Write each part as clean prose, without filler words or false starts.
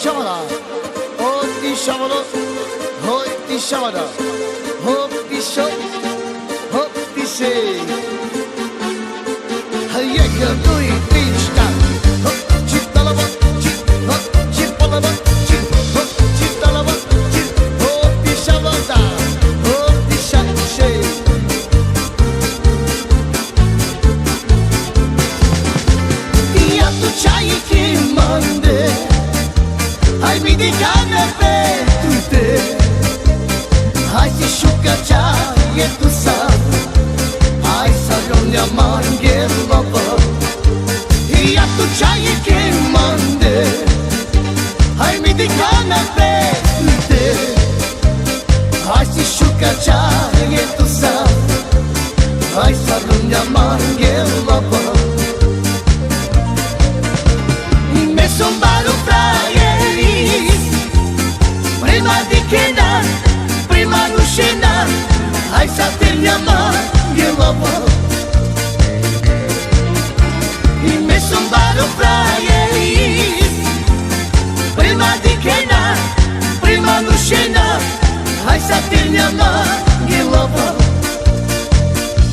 shamara, oh ti shamara, oh ti shamara, oh ti show, oh ti say. Hayya kadoi tinsta, oh chitalaba, oh chipalaba, oh chitalaba, oh ti shamara, oh ti say. Ia tu c'hai che mande. Hai mi di cane per te, hai si sciucca già e tu sai, hai sarogna manche l'uovo, e tu c'hai che mande, hai mi di cane per te, hai si sciucca già e tu sai, hai sarogna manche l'uovo, me son baru prima di che na, prima non scena, hai sapergli amare l'uomo. In me son vado fraieris, prima di che na, prima non scena, hai sapergli amare l'uomo.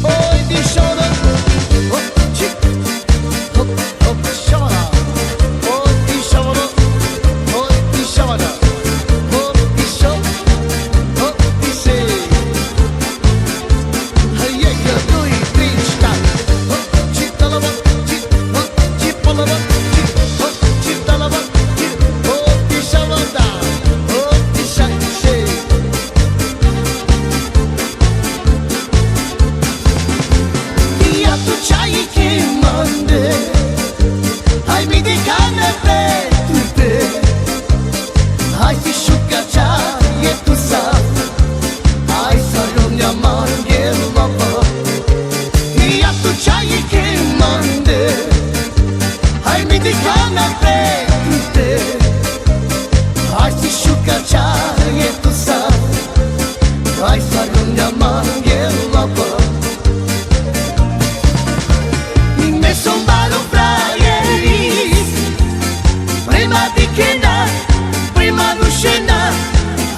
Oi di sciolo, oh ci, oh sciolo, oh di sciolo, oh di sciolo.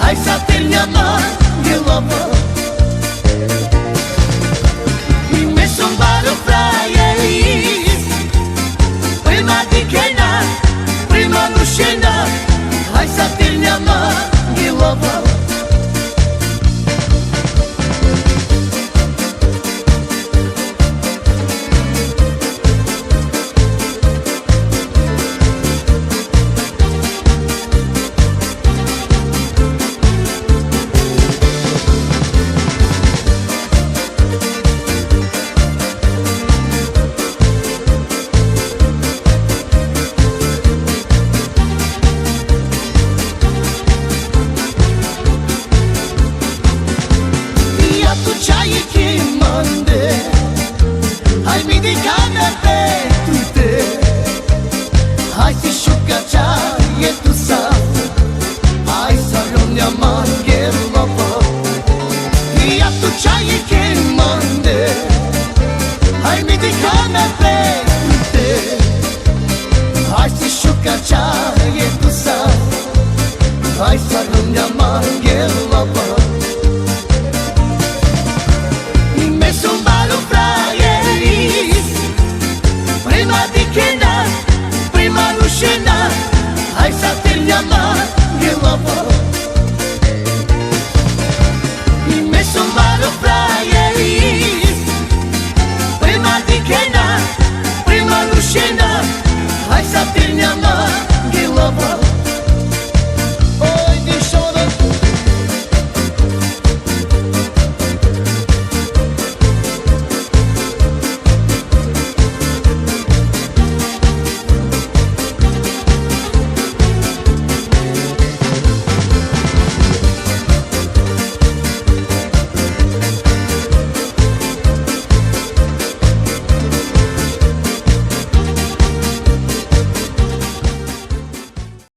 Hai sapergli amare l'uomo. In me son vado fraieris, prima di che na, prima non scena, hai sapergli amare l'uomo. Hai mi di cane per te, hai si sciucca già e tu sai, hai sarogna manche l'uovo, e tu c'hai che mande, hai mi di cane per te, hai si sciucca già e tu sai, hai sarogna manche l'uovo. Prima di che na, prima non scena, hai sapergli amare l'uomo.